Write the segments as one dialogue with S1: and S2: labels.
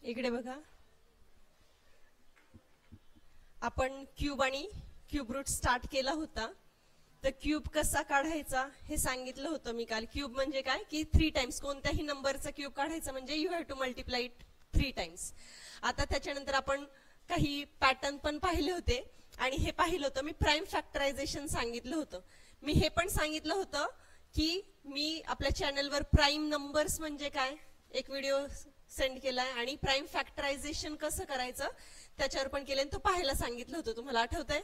S1: इकडे बघा, आपण क्यूब आणि क्यूब रूट स्टार्ट केला होता. तर क्यूब कसा काढायचा हे सांगितलं होतं मी काल. क्यूब म्हणजे काय की 3 टाइम्स कोणत्याही नंबरचा क्यूब काढायचा म्हणजे you have to multiply it 3 times. आता त्याच्यानंतर आपण काही पॅटर्न पण पाहिले होते आणि हे पाहिलं होतं मी प्राइम फॅक्टरायझेशन सांगितलं होतं. मी हे पण सांगितलं होतं की मी आपल्या चॅनलवर प्राइम नंबर्स म्हणजे काय एक व्हिडिओ सेंड केलाय आणि प्राइम फॅक्टरायझेशन कसं करायचं त्याच्यावर पण केले, तो पाहायला सांगितलं होतं. तुम्हाला आठवतंय?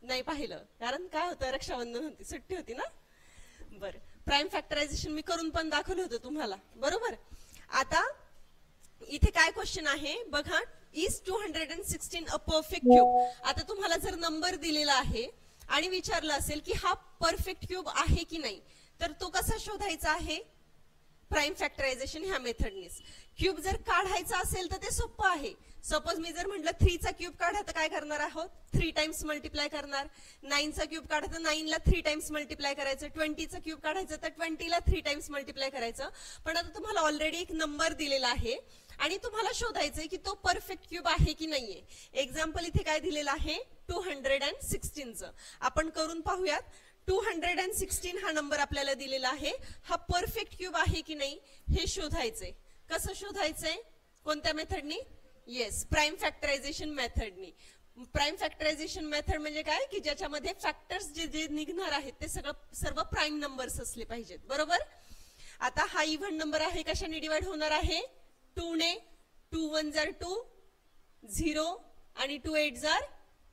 S1: नाही पाहिलं कारण काय होतं, रक्षाबंधन होती, सुट्टी होती ना. बरं, प्राइम फॅक्टरायझेशन मी करून पण दाखवलं होतं तुम्हाला, बरोबर. आता इथे काय क्वेश्चन आहे बघा, इज 216 अ परफेक्ट क्यूब. आता तुम्हाला जर नंबर दिलेला आहे आणि विचारलं असेल की हा परफेक्ट क्यूब आहे की नाही, तर तो कसा शोधायचा आहे? प्राइम फॅक्टरायझेशन ह्या मेथडनीच. क्यूब जर काढायचा असेल तर ते सोपं आहे. सपोज मी जर म्हटलं 3 चा क्यूब काढा तर काय करणार आहोत? 3 टाइम्स मल्टिप्लाय करणार. 9 चा क्यूब काढा तर 9 ला 3 टाइम्स मल्टिप्लाय करायचं. 20 चा क्यूब काढायचं तर 20 ला 3 टाइम्स मल्टिप्लाय करायचं. पण आता तुम्हाला ऑलरेडी एक नंबर दिलेला आहे आणि तुम्हाला शोधायचंय की तो परफेक्ट क्यूब आहे की नाहीये. एक्झाम्पल इथे काय दिलेलं आहे? 216 चं. आपण करून पाहूयात. 216 हा नंबर आपल्याला दिलेला आहे. हा परफेक्ट क्यूब आहे की नाही हे शोधायचंय. कसं शोधायचंय? कोणत्या मेथडनी? येस, प्राइम फॅक्टरायझेशन मेथडनी. प्राइम फॅक्टरायझेशन मेथड म्हणजे काय की ज्याच्यामध्ये फॅक्टर्स जे निघणार आहेत ते सर्व प्राइम नंबर्स असले पाहिजेत, बरोबर. आता हा इव्हन नंबर आहे, कशाने डिवाइड होणार आहे? 2 ने. 2 1 जार 2, 0 आणि 2 8 जार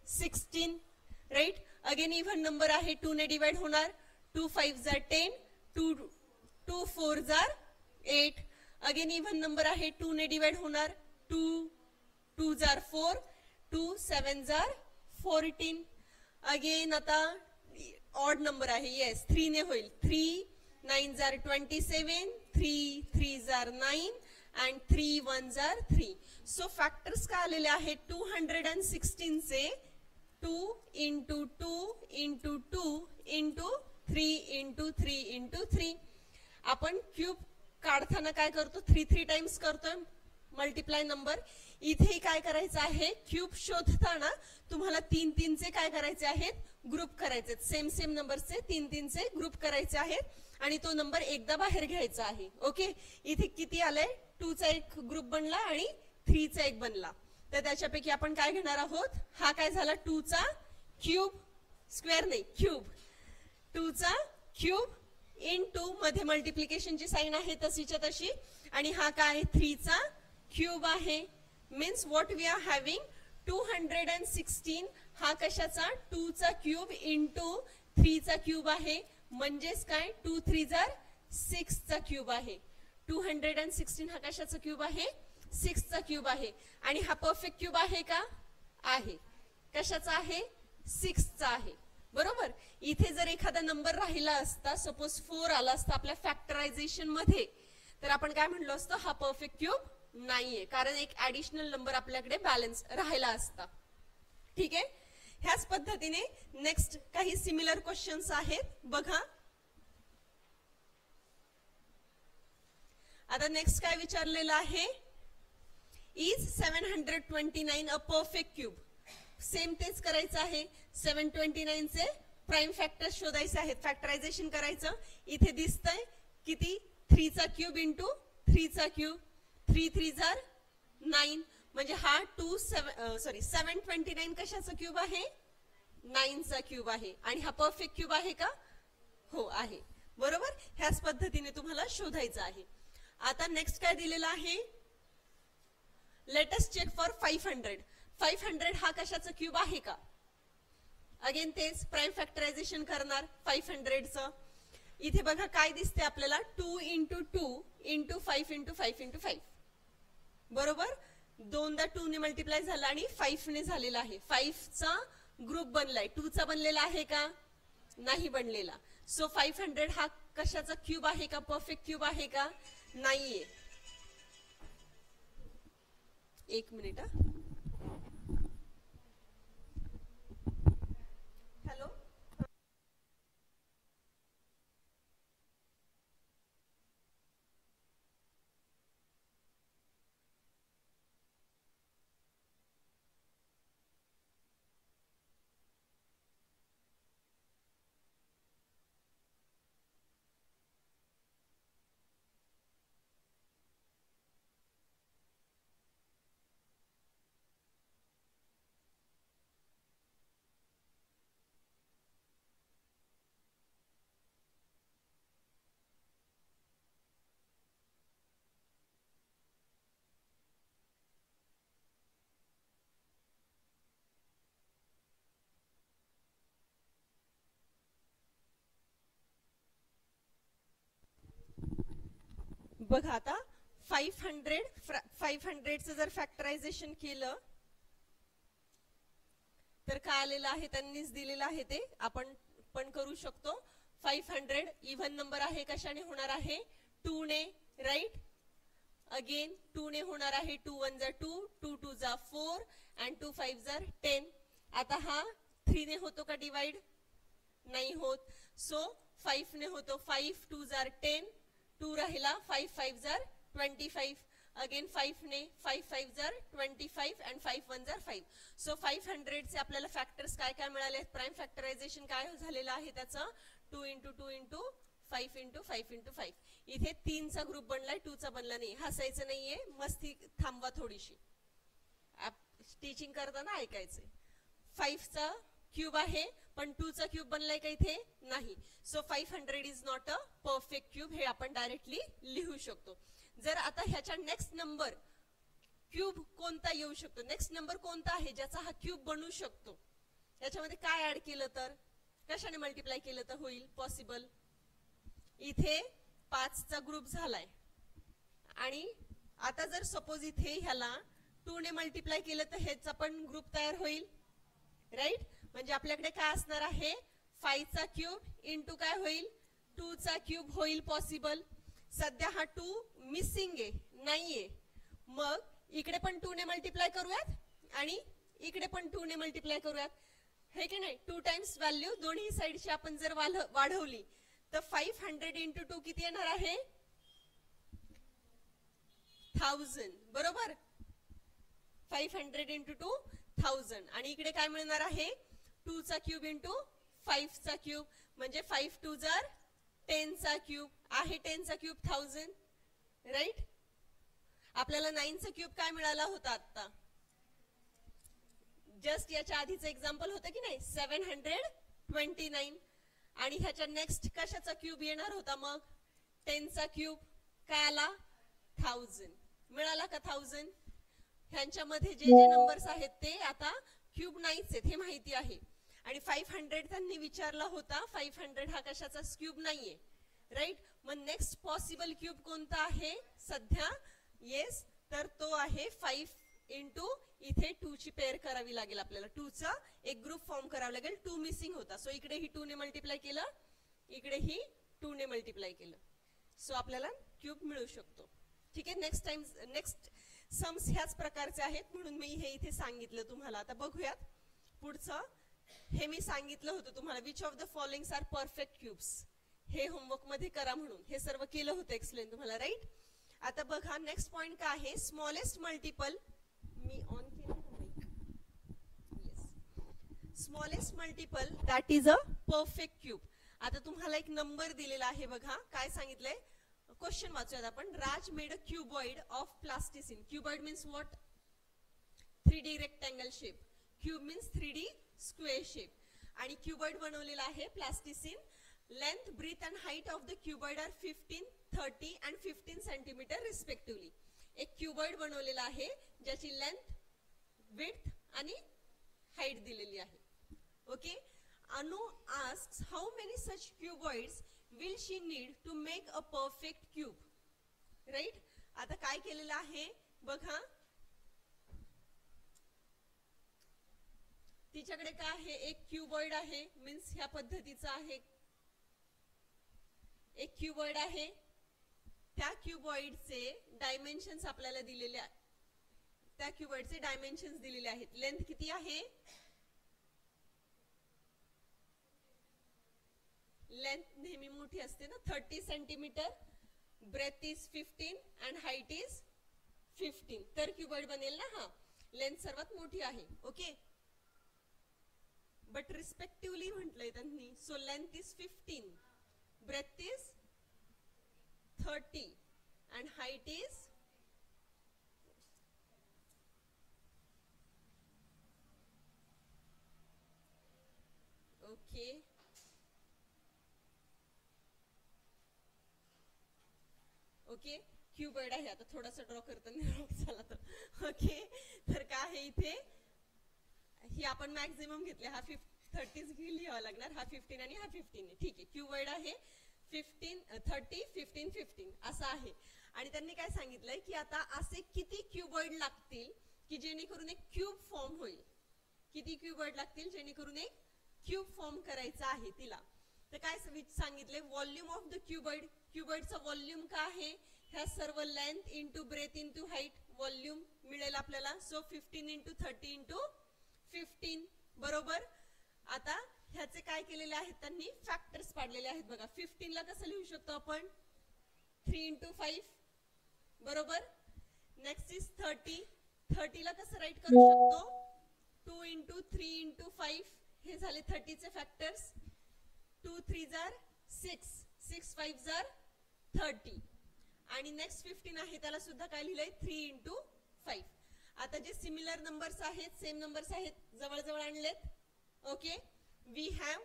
S1: 16, राईट. अगेन इव्हन नंबर आहे, 2 ने डिवाइड होणार. 2 5 जार 10, 2 4 जार 8. अगेन इव्हन नंबर आहे, 2 ने डिवाइड होणार. 2 जार 4, 2 7 जार 14. अगेन आता ऑड नंबर आहे, येस 3 ने होईल. 3 9 जार 27, 3 3 जार 9 and 3 1 जार 3. सो फॅक्टर्स काय आलेले आहेत? 216 चे 2 into 2 into 2 into 3 into 3 into 3. आपण क्यूब काढताना काय करतो? 3 टाइम्स करतोय मल्टिप्लाय नंबर. इथे काय करायचं आहे? क्यूब शोधताना तुम्हाला 3 चे काय करायचे आहेत? ग्रुप करायचे. सेम नंबरचे 3 चे ग्रुप करायचे आहेत आणि तो नंबर एकदा बाहेर घ्यायचा आहे. ओके, इथे किती आलंय? 2 चा एक ग्रुप बनला आणि 3 चा एक बनला. तर त्याच्यापैकी आपण काय घेणार आहोत? हा काय झाला? 2 चा क्यूब, स्क्वेअर नाही क्यूब. 2 चा क्यूब इनटू मध्ये मल्टिप्लिकेशनची साइन आहे तशीच्या तशी, आणि हा काय? 3 चा क्यूब आहे. Means what we are having 216. हा कशाचा? 2 चा क्यूब इनटू 3 चा क्यूब आहे. म्हणजेच काय? 2 3 जार 6 चा क्यूब आहे. 216 हा कशाचा क्यूब आहे? 6 चा क्यूब आहे. आणि हा परफेक्ट क्यूब आहे का? आहे. कशाचा आहे? 6 चा आहे, बरोबर. इथे जर एखादा नंबर राहिला असता, सपोज 4 आला असता आपल्या फॅक्टरायझेशन मध्ये, तर आपण काय म्हणलो असतो? हा परफेक्ट क्यूब नाहीये, कारण एक ऍडिशनल नंबर आपल्याकडे बॅलन्स राहिला असता. ठीक आहे. ह्याच पद्धतीने नेक्स्ट काही सिमिलर क्वेश्चन्स आहेत बघा. आता नेक्स्ट काय विचारलेलं आहे? Is 729 a perfect cube. Same तेच करायचं आहे. 729 चे प्राइम फॅक्टर शोधायचे आहेत. फॅक्टरायझेशन करायचं. इथे दिसतंय किती? 3 चा क्यूब इंटू 3 चा क्यूब. 3 3 जार 9. म्हणजे हा 729 कशाचा क्यूब आहे? 9 चा क्यूब आहे. आणि हा परफेक्ट क्यूब आहे का? हो आहे, बरोबर. ह्याच पद्धतीने तुम्हाला शोधायचं आहे. आता नेक्स्ट काय दिलेलं आहे? Let us check for 500. 500 हा कशाचा क्यूब आहे का? अगेन तेच प्राइम फॅक्टरायझेशन करणार 500 चं. इथे बघा काय दिसते आपल्याला? 2 into 2 into 5 into 5 into 5, बरोबर. दोनदा 2 ने मल्टिप्लाय झाला आणि 5 ने झालेला आहे. 5 चा ग्रुप बनलाय. 2 चा बनलेला आहे का? नाही बनलेला. सो 500 हा कशाचा क्यूब आहे का? परफेक्ट क्यूब आहे का? नाहीये. एक मिनिट. हॅलो, बघा आता 500चं जर फॅक्टरायझेशन केलं तर काय आलेलं आहे, त्यांनीच दिलेलं आहे ते, आपण पण करू शकतो. 500 इव्हन नंबर आहे, कशाने होणार आहे, 2 ने, राईट. अगेन 2 ने होणार आहे, 2 1 जा 2, 2 2 जा 4 and 2 5 जा 10. आता हा 3 ने होतो का डिवाइड, नाही होत. सो 5 ने होतो, 5 2 जा 10, 2 राहिला, 5 5 जा 25. अगेन 5 ने, 5 5 जा 25 and 5 1 जा 5. सो 500 चे आपल्याला फॅक्टर्स काय काय मिळाले, प्राइम फॅक्टरायझेशन काय झालेलं आहे त्याचं, 2 × 2 × 5 × 5 × 5. इथे 3 चा ग्रुप बनलाय, 2 चा बनला नाही. हसायचं नाहीये, मस्ती थांबवा थोडीशी, टीचिंग करताना ऐकायचंय. 5 चा क्यूब आहे पण 2 चा क्यूब बनलाय का इथे, नाही. So 500 is not a perfect cube, हे आपण डायरेक्टली लिहू शकतो. जर आता ह्याच्या नेक्स्ट नंबर क्यूब कोणता येऊ शकतो, नेक्स्ट नंबर कोणता आहे ज्याचा हा क्यूब बनू शकतो, याच्यामध्ये काय ऍड केलं तर, कशाने मल्टिप्लाय केलं तर होईल पॉसिबल. इथे 5 चा ग्रुप झालाय आणि आता जर सपोज इथे ह्याला 2 ने मल्टिप्लाय केलं तर हेच पण ग्रुप तयार होईल, राईट. म्हणजे आपल्याकडे काय असणार आहे, 5 चा क्यूब इंटू काय होईल, 2 चा क्यूब होईल पॉसिबल. सध्या हा 2 मिसिंग आहे, नाहीये. मग इकडे पण 2 ने मल्टिप्लाय करूयात आणि इकडे पण 2 ने मल्टिप्लाय करूयात, हे की नाही. 2 टाइम्स व्हॅल्यू दोन्ही साइडची आपण जर वाढवली तर 500 × 2 किती येणार आहे, 1000, बरोबर. 500 × 2 1000. आणि इकडे काय मिळणार आहे, 2 चा क्यूब इंटू 5 चा क्यूब, म्हणजे 5 2 जा 10 चा क्यूब आहे, 10 चा क्यूब 1000, राईट. आपल्याला 9 चा क्यूब काय मिळाला होता आता, जस्ट याच्या आधीचं एक्झाम्पल होतं की नाही, 729. आणि ह्याच्या नेक्स्ट कशाचा क्यूब येणार होता मग, 10 चा क्यूब, काय आला, 1000. मिळाला का 1000. ह्यांच्यामध्ये जे जे नंबर्स आहेत ते आता क्यूब नाहीच आहेत, हे माहिती आहे. आणि 500 त्यांनी विचारला होता, 500 हा कशाचा क्यूब नाहीये, राईट. मग नेक्स्ट पॉसिबल क्यूब कोणता आहे सध्या, येस, तर तो आहे 5 × इथे 2 ची पेअर करावी लागेल आपल्याला, 2 चा एक ग्रुप फॉर्म करावा लागेल. 2 मिसिंग होता, सो इकडे ही 2 ने मल्टिप्लाय केलं, इकडे ही 2 ने मल्टिप्लाय केलं, सो आपल्याला क्यूब मिळू शकतो. ठीक आहे. नेक्स्ट सम्स ह्याच प्रकारचे आहेत म्हणून मी हे इथे सांगितलं तुम्हाला. आता बघूयात पुढचं. हे मी सांगितलं होतं तुम्हाला, which of the followings are perfect cubes, हे होमवर्क मध्ये करा म्हणून, हे सर्व केलं होतं एक्सप्लेन तुम्हाला, राईट. आता बघा नेक्स्ट पॉइंट काय आहे, स्मॉलेस्ट मल्टिपल. मी ऑन केलं, smallest multiple that is a perfect cube. आता तुम्हाला एक नंबर दिलेला आहे बघा, काय सांगितलंय, क्वेश्चन वाचूयात आपण. Raj made a cuboid of plasticine. Cuboid means what, 3D rectangle shape. Cube means 3D square shape. आणि क्यूबॉइड बनवलेला आहे plasticine. Length, breadth and height of the cuboid are 15, 30 and 15 centimetre respectively. एक क्यूबॉइड बनवलेला आहे ज्याची length, width आणि height दिलेली आहे. ओके. अनु asks how many such cuboids will she need to make a perfect cube, right. आता काय केलेलं आहे बघा, तिच्याकडे काय आहे, एक क्यूबॉइड आहे, मीन्स ह्या पद्धतीचा आहे एक क्यूबॉइड आहे. त्या क्यूबॉइडचे डायमेन्शन्स आपल्याला दिलेले आहेत, त्या क्यूबॉइडचे डायमेन्शन्स दिलेले आहेत. लेंथ किती आहे, लेंथ नेहमी मोठी असते ना, 30 centimetre, breadth is 15 and height is 15, तर क्यूबॉइड बनेल ना. हा लेंथ सर्वात मोठी आहे. ओके. बट रिस्पेक्टिव्हली म्हटलंय त्यांनी, so length is 15, breadth is 30 and height is okay. Okay. Cuboid आहे, आता थोडासा ड्रॉ करताना झाला तर. ओके. तर काय आहे इथे, ही आपण मॅक्झिमम घेतले, हा 30 लिहावा लागणार, हा 15 आणि हा 15 आहे. ठीक आहे. क्यूबॉइड आहे 15, 30, 15, 15 असं आहे. आणि त्यांनी काय सांगितलंय की आता असे किती क्युबॉइड लागतील की जेणेकरून एक क्यूब फॉर्म होईल. किती क्युबॉइड लागतील जेणेकरून एक क्यूब फॉर्म करायचा आहे तिला. तर काय सांगितले, व्हॉल्यूम ऑफ द क्युबॉइड. क्युबॉइडचा व्हॉल्यूम काय आहे, ह्या सर्व length into breadth into height volume मिळेल आपल्याला. सो 15 इंटू 30 इंटू 15 बरोबर. आता ह्याचे काय केलेले आहेत त्यांनी, फॅक्टर्स पाडलेले आहेत बघा. 15 ला कसं लिहू शकतो आपण, 3 इंटू 5 बरोबर. Next is 30. 30 ला कसं राईट करू शकतो, 2 इंटू 3 इंटू 5 हे झाले 30 चे फॅक्टर्स. 2 3 जार 6, 6 5 जार 30. आणि नेक्स्ट 15 आहे त्याला सुद्धा काय लिहिलंय, 3 इंटू 5. आता जे सिमिलर नंबर्स आहेत, सेम नंबर्स आहेत, जवळ जवळ आणलेत. ओके, वी हॅव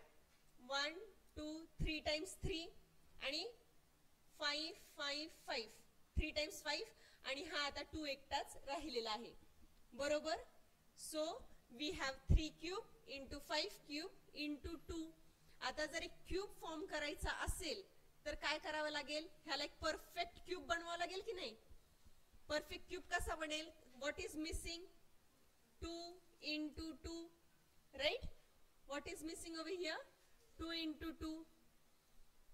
S1: 1 2 3 टाइम्स 3 आणि 5 5 5, 3 टाइम्स 5 आणि हा आता 2 एकटाच राहिलेला आहे बरोबर. So we have 3 cube into 5 cube into 2. आता जर एक क्यूब फॉर्म करायचा असेल तर काय करावं लागेल, ह्याला एक परफेक्ट क्यूब बनवावं लागेल की नाही. परफेक्ट क्यूब कसा बनेल, what is missing, 2 into 2 right. What is missing over here, 2 into 2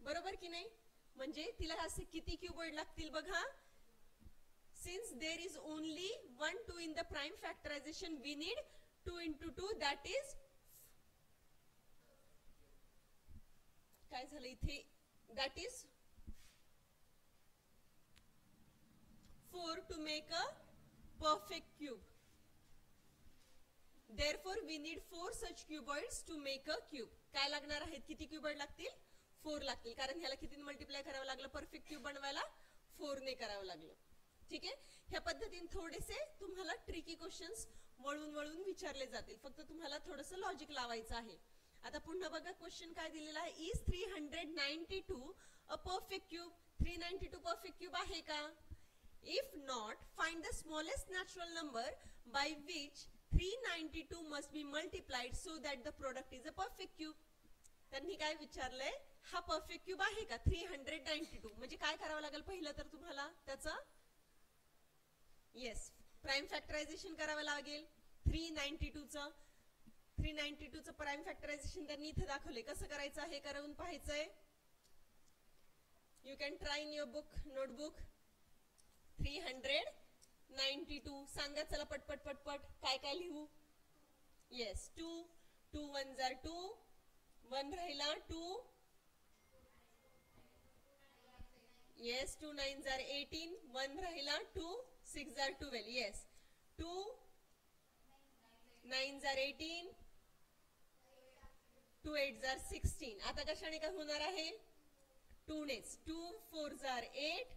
S1: बरोबर की नाही. म्हणजे तिला असे किती क्यूबॉइड लागतील बघा. Since there is only 1 2 in the prime factorization, we need 2 into 2, that is काय झालं इथे, that is 4 to make a perfect cube. Therefore we need 4 such cuboids to make a cube. काय लागणार आहेत, किती क्यूबॉइड लागतील, 4 लागतील. कारण ह्याला किती मल्टिप्लाय करावं लागलं परफेक्ट क्यूब बनवायला, 4 ने करावं लागलं. ठीक आहे. ह्या पद्धतीने थोडेसे तुम्हाला ट्रिकी क्वेश्चन्स वळून वळून विचारले जातील, फक्त तुम्हाला थोडंसं लॉजिक लावायचं आहे. आता पुन्हा बघा क्वेश्चन काय दिलेला आहे, is 392 a perfect cube. 392 perfect cube आहे का. If not, find the smallest natural number by which 392 must be multiplied so that the product is a perfect cube. त्यांनी काय विचारलंय, हा परफेक्ट क्यूब आहे का 392. म्हणजे काय करावं लागेल पहिलं तर तुम्हाला त्याचं येस प्राइम फॅक्टरायझेशन करावं लागेल. 392 चं प्राइम फॅक्टरायझेशन त्यांनी इथे दाखवले. कसं करायचं आहे करून पाहायचंय. You can try in your book notebook. 392 सांगा चला पटपट पटपट, काय काय लिहू. येस 2 2 1 जार 2, 1 राहिला 2. येस 2 9 जार 18, 1 राहिला 2, 6 जार 12. येस 2 9 जार 18, 2 8 जार 16. आता कशाने काय होणार आहे, 2 नेच. 2 4 जार 8,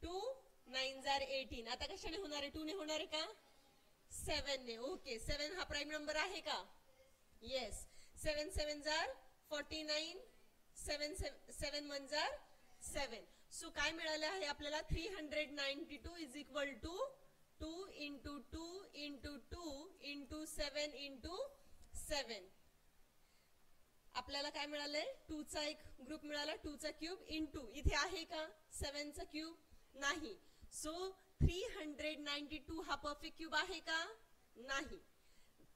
S1: 2 9 जार 18. आता कशाने होणार आहे, 2 ने होणार आहे का, 7 ने. ओके, 7 हा प्राइम नंबर आहे का. येस 7 7 जार 49, 7 1 जार 7. सो काय मिळाले आहे आपल्याला, 392 is equal to 2 into 2 into 2 into 7 into 7. आपल्याला काय मिळालंय, 2 चा एक ग्रुप मिळाला, 2 चा क्यूब इंटू इथे आहे का 7 चा क्यूब नाही. सो 392 हा परफेक्ट क्यूब आहे का नाही.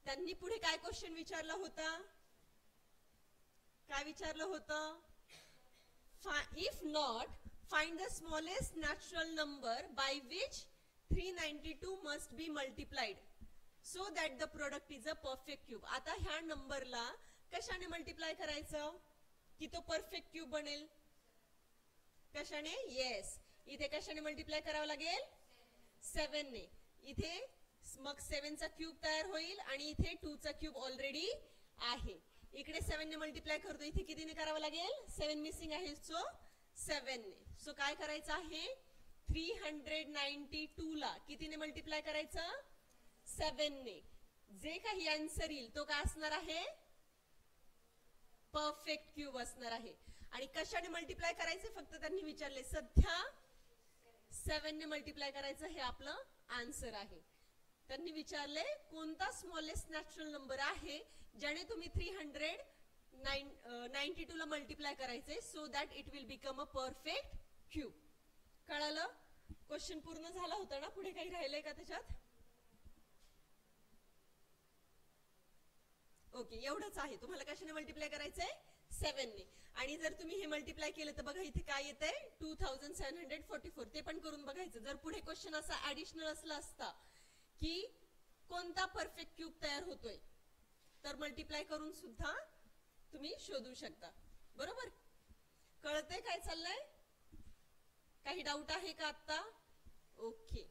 S1: त्यांनी पुढे काय क्वेश्चन विचारला होता, काय विचारलं होतं, if not find the smallest natural number by which 392 must be multiplied so that the product is a perfect cube. आता ह्या नंबरला कशाने मल्टिप्लाय करायचं की तो परफेक्ट क्यूब बनेल, कशाने. येस इथे कशाने मल्टिप्लाय करावं लागेल, 7 ने. इथे मग 7 चा क्यूब तयार होईल आणि इथे 2 चा क्यूब ऑलरेडी आहे. इकडे 7 ने मल्टिप्लाय करतो, इथे कितीने करावं लागेल, 7 मिसिंग आहे सो 7 ने. सो काय करायचं आहे, 392 ला कितीने मल्टिप्लाय करायचं, 7 ने. जे काही आन्सर येईल तो काय असणार आहे, परफेक्ट क्यूब असणार आहे. आणि कशाने मल्टिप्लाय करायचे फक्त त्यांनी विचारले, सध्या 7 ने मल्टिप्लाय करायचं हे आपलं आन्सर आहे. त्यांनी विचारले कोणता स्मॉलेस्ट नॅचरल नंबर आहे ज्याने तुम्ही 392 ला मल्टिप्लाय करायचे so that it will become a perfect cube. कळालं. क्वेश्चन पूर्ण झाला होता ना? पुढे काही राहिलंय का त्याच्यात? ओके, एवढंच आहे. तुम्हाला कशाने मल्टिप्लाय करायचंय? 7 ने. आणि जर तुम्ही हे मल्टिप्लाय केलं तर बघा इथे काय येतंय? 2744. ते पण करून बघायचं. जर पुढे क्वेश्चन असा ऍडिशनल असला असता की कोणता परफेक्ट क्यूब तयार होतोय, तर मल्टिप्लाय करून सुद्धा तुम्ही शोधू शकता. बरोबर? कळतंय काय चाललंय? काही डाऊट आहे का आता? ओके.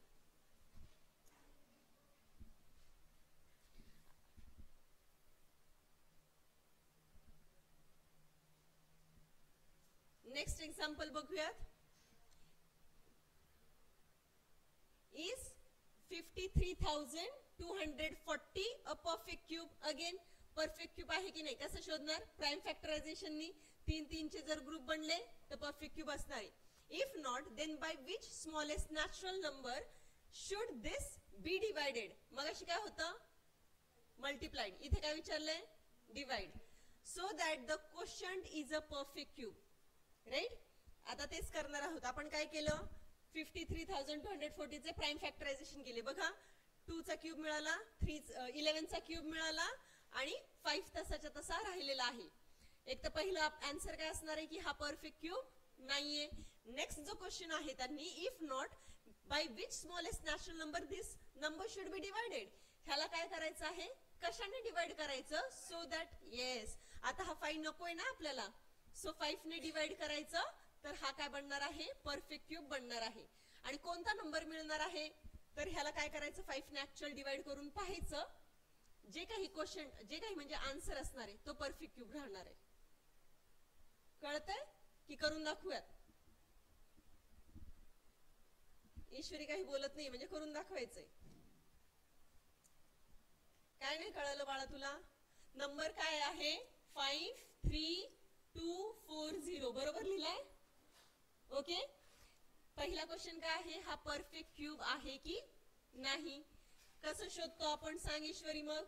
S1: नेक्स्ट एक्झाम्पल बघूयात. Is 53,240 a perfect cube? Again perfect cube आहे की नाही? कसं शोधणार? प्राइम फॅक्टरायझेशननी 3 चे जर ग्रुप बनले तर परफेक्ट क्यूब असणार आहे. If not, then by which smallest natural number should this be divided? मगाशी काय होतं? मल्टिप्लाइड. इथे काय विचारलंय? Divide. So that the quotient is a perfect cube. Right? आता तेच करणार आहोत. आपण काय केलं? 53,240 चे प्राइम फॅक्टरायझेशन केले. बघा 2 चा क्यूब मिळाला, 11 चा क्यूब मिळाला आणि 5 तसाच्या तसा राहिलेला आहे. एक तर पहिला आन्सर काय असणार आहे की हा परफेक्ट क्यूब नाहीये. नेक्स्ट जो क्वेश्चन आहे त्यांनी, if not, bye which smallest natural number this number should be divided? ह्याला काय करायचं आहे? कशाने डिवाइड करायचं? सो दॅट, येस, आता हा 5 नकोय ना आपल्याला, सो 5 ने डिवाइड करायचं, तर हा काय बनणार आहे? परफेक्ट क्यूब बनणार आहे. आणि कोणता नंबर मिळणार आहे? तर ह्याला काय करायचं? 5 ने ऍक्च्युअल डिवाइड करून पाहायचं. जे काही क्वेश्चन, जे काही म्हणजे आन्सर असणार आहे तो परफेक्ट क्यूब राहणार आहे. कळतंय की करून दाखवूयात? ईश्वरी काही बोलत नाही म्हणजे करून दाखवायचंय. काय नाही कळलं बाळा तुला? नंबर काय आहे? 53,240. बरोबर लिहिलाय? ओके. पहिला क्वेश्चन काय आहे? हा परफेक्ट क्यूब आहे की नाही? कसं शोधतो आपण? सांग ईश्वरी मग.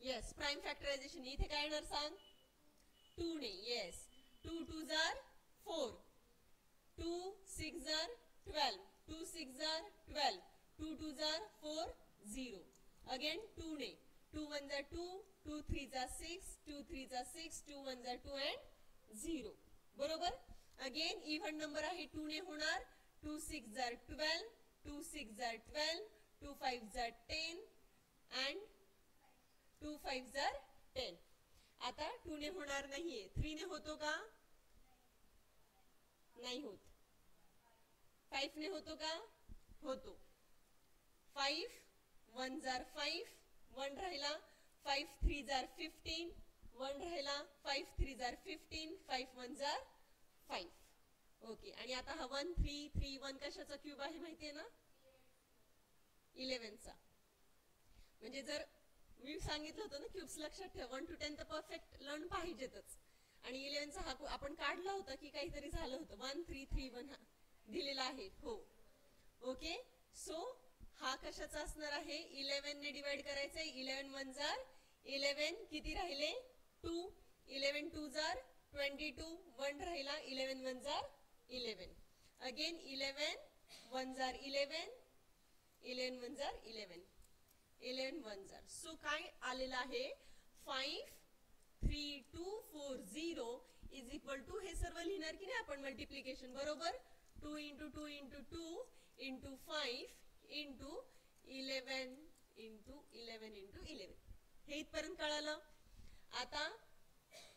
S1: Yes, prime factorisation. इथे काय येणार सांग? 2 ने. Yes, 2 2s are 4, 2 6s are 12, 2 6s are 12, 2 2s are 4, 0. Again 2 ने. 2 1s are 2, 2 3s are 6, 2 3s are 6, 2 1s are 2 and 0. बरोबर? अगेन इव्हन नंबर आहे, 2 ने होणार. 2 6s are 12, 2 6s are 12, 2 5s are 10 and 2 5s are 10. आता 2 ने होणार नाहीये. 3 ने होतो का? नाही होत. 5 ने होतो का? होतो. 5 1s are 5, 1 राहिला. 5 3s are 15, 1 राहिला. 5 3s are 15, 5 1s are 5. Okay. आणि आता हा 1 3 3 1 कशाचा क्यूब आहे माहितीये ना? 11 चा. म्हणजे जर मी सांगितलं होतं ना क्यूब्स लक्षात ठेव, 1 to 10 तर परफेक्ट लर्न पाहिजेतच. आणि 11 चा हा आपण काढला होता की काहीतरी झालं होतं. 1 3 3 1 हा दिलेला आहे. हो. ओके. सो हा कशाचा असणार आहे? 11 ने डिवाइड करायचंय. 11 1s are 11, किती राहिले? 2. 11 2s are 22, 1 राहिला. 11 1s are 11. Again 11 1s are 11, 11 1s are 11, 11 1s are. So काय आलेलं आहे? 53,240 इज इक्वल टू, हे सर्व लिहिणार की नाही आपण मल्टिप्लिकेशन? बरोबर. 2 into 2 into 2 into 5 into 11 into 11 into 11. हे इथपर्यंत कळालं? आता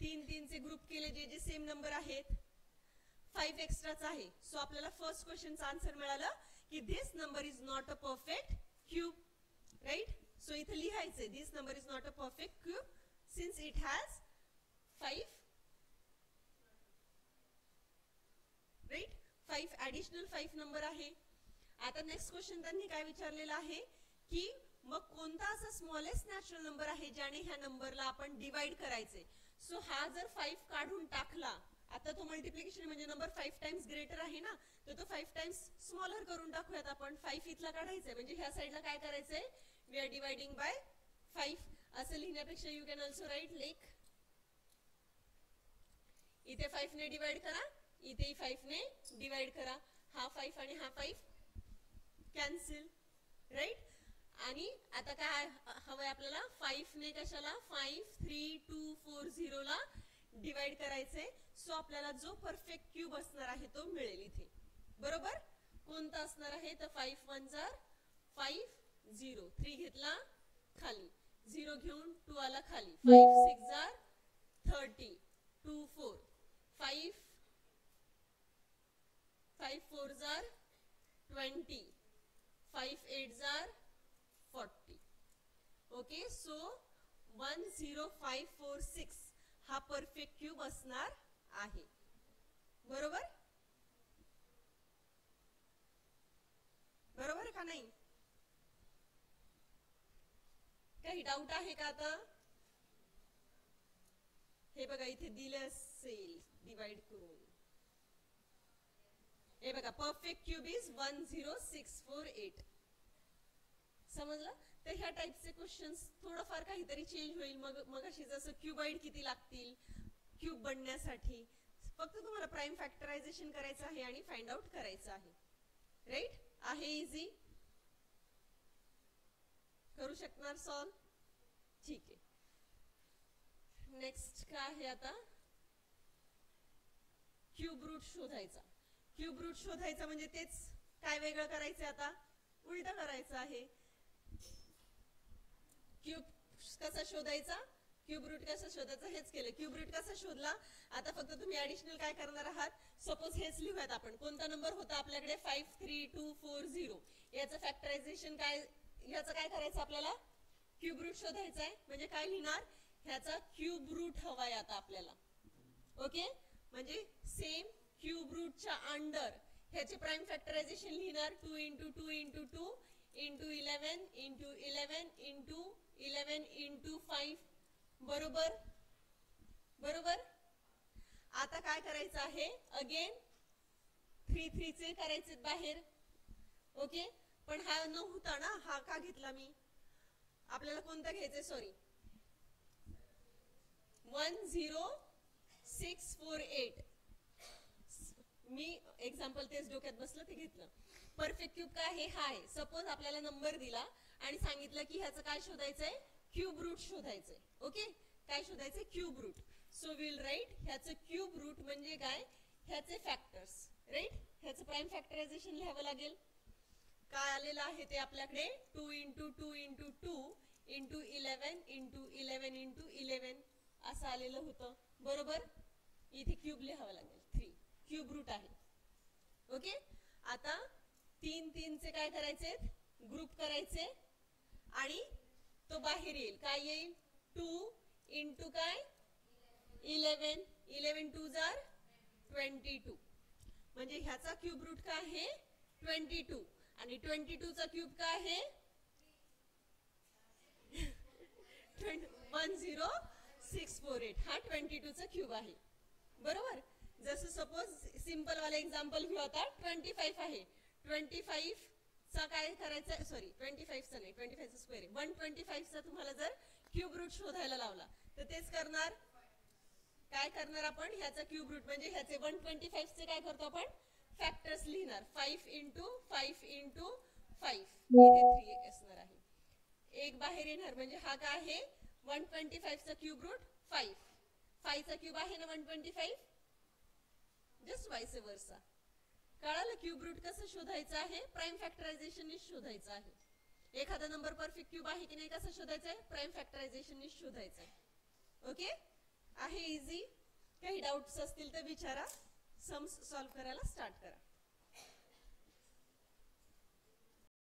S1: 3 चे ग्रुप केले, जे जे सेम नंबर आहेत. 5 एक्स्ट्राचा आहे. सो आपल्याला फर्स्ट क्वेश्चनचा आन्सर मिळाला की this number is not a perfect cube. Right? So इथे लिहायचंय this number is not a perfect cube since it has 5. Right? 5 additional 5 number आहे. आता नेक्स्ट क्वेश्चन त्यांनी काय विचारलेला आहे की मग कोणता असा स्मॉलेस्ट नॅचरल नंबर आहे ज्याने ह्या नंबरला आपण डिवाइड करायचे? सो हा जर 5 काढून टाकला, आता तो मल्टिप्लिकेशन म्हणजे नंबर 5 टाइम्स ग्रेटर आहे ना, तर तो 5 टाइम्स स्मॉलर करून टाकूयात आपण. 5 इथला काढायचंय म्हणजे ह्या साइडला काय करायचंय? We are dividing by 5. असं लिहिण्यापेक्षा you can also write like. इथे 5 ने डिवाइड करा, इथे 5 ने डिवाइड करा. हा 5 आणि हा 5 कॅन्सल, राईट. आणि आता काय हवंय आपल्याला, 5 ने कशाला 5 3 2 4 0 ला डिवाइड करायचंय. सो आपल्याला जो परफेक्ट क्यूब असणार आहे तो मिळेल इथे. बरोबर, कोणता असणार आहे तर 5 1 जार 5 0, 3 घेतला खाली, 0 घेऊन 2 आला खाली, 5 6 जार 30, 2 4, 5 4 जार 20, 5 8 जार 40. ओके, सो 10546 हा परफेक्ट क्यूब असणार आहे. बरोबर, बरोबर का नाही? काही डाऊट आहे का आता? हे बघा इथे दिलं असेल डिवाइड करून. हे बघा परफेक्ट क्यूब इज 10648. समजलं? तर ह्या टाइपचे क्वेश्चन्स थोडंफार काहीतरी चेंज होईल. मग अशी जसं क्यूबाइड किती लागतील क्यूब बनण्यासाठी, फक्त तुम्हाला प्राइम फॅक्टरायझेशन करायचं आहे आणि फाइंड आउट करायचं आहे. राईट, आहे इझी, करू शकणार सॉल्व. ठीक आहे, नेक्स्ट काय आहे आता, क्यूब रूट शोधायचा. क्यूब रूट शोधायचा म्हणजे तेच काय वेगळं करायचं, आता उलट करायचं आहे. क्यूब कसा शोधायचा, क्यूब रूट कसा शोधायचा हेच केलं. क्यूब रूट कसा शोधला, आता फक्त तुम्ही ऍडिशनल काय करणार आहात, सपोज हेच लिहूयात आपण. कोणता नंबर होता आपल्याकडे 5 3 2 4 0, याचं फॅक्टरायझेशन काय, ह्याचं काय करायचं आपल्याला, क्यूब रूट शोधायचा आहे. म्हणजे काय लिहिणार, ह्याचा क्यूब रूट हवाय आता आपल्याला. ओके, म्हणजे सेम क्यूब रूटच्या अंडर ह्याचे प्राइम फॅक्टरायझेशन लिहिणार. 2 into 2 into 2 into 11 into 11 into 11 into 5. बरोबर, बरोबर. आता काय करायचं आहे, अगेन 3 3 चे करायचे बाहेर. ओके, पण हा नव्हता ना, हा का घेतला मी, आपल्याला कोणता घ्यायचंय, सॉरी 10648. मी एक्झाम्पल तेच डोक्यात बसलं ते घेतलं. परफेक्ट क्यूब काय आहे, हा आहे. सपोज आपल्याला नंबर दिला आणि सांगितलं की ह्याचं काय शोधायचंय, क्यूब रूट शोधायचंय. ओके, काय शोधायचंय, cube root. So will write ह्याचं क्यूब रूट म्हणजे काय, ह्याचे फॅक्टर्स. राईट, ह्याचं प्राइम फॅक्टरायझेशन लिहावं लागेल. काय आलेलं आहे ते आपल्याकडे, 2 into 2 into 2 into 11 into 11 into 11 असं आलेलं होतं. बरोबर, इथे क्यूब लिहावं लागेल. 3 क्यूब रूट आहे. ओके, आता 3 3 चे काय करायचे, ग्रुप करायचे आणि तो बाहेर येईल. काय येईल, 2 इंटू काय 11, 11 2 जार 22. म्हणजे ह्याचा क्यूब रूट काय आहे 22 आणि 22 चा क्यूब काय आहे 10648. हा 22 चा क्यूब आहे. बरोबर, जसं सपोज सिंपल वाला एक्झाम्पल घेऊ आता. 25 आहे, 25 चा काय करायचं, सॉरी 25 चा नाही, 25 चा स्क्वेअर आहे. 125 चा तुम्हाला जर क्यूब रूट शोधायला लावला तर तेच करणार. काय करणार आपण, ह्याचा क्यूब रूट म्हणजे ह्याचे 125 चे काय करतो आपण, फॅक्टर्स लिहिणार. 5 इंटू 5 इंटू 5, इथे 3 असणार आहे. एक बाहेर येणार म्हणजे हा काय आहे 125 चा क्यूब रूट 5. 5 चा क्यूब आहे ना 125, जस्ट वाइस वर्सा. कळालं क्यूब रूट कसं शोधायचं आहे, प्राइम फॅक्टरायझेशन शोधायचं आहे. एखादा नंबर परफेक्ट क्यूब आहे की नाही कसं शोधायचं आहे, प्राइम फॅक्टरायझेशन शोधायचं आहे. ओके, आहे इझी. काही डाउट्स असतील तर विचारा, सम्स सॉल्व्ह करायला स्टार्ट करा.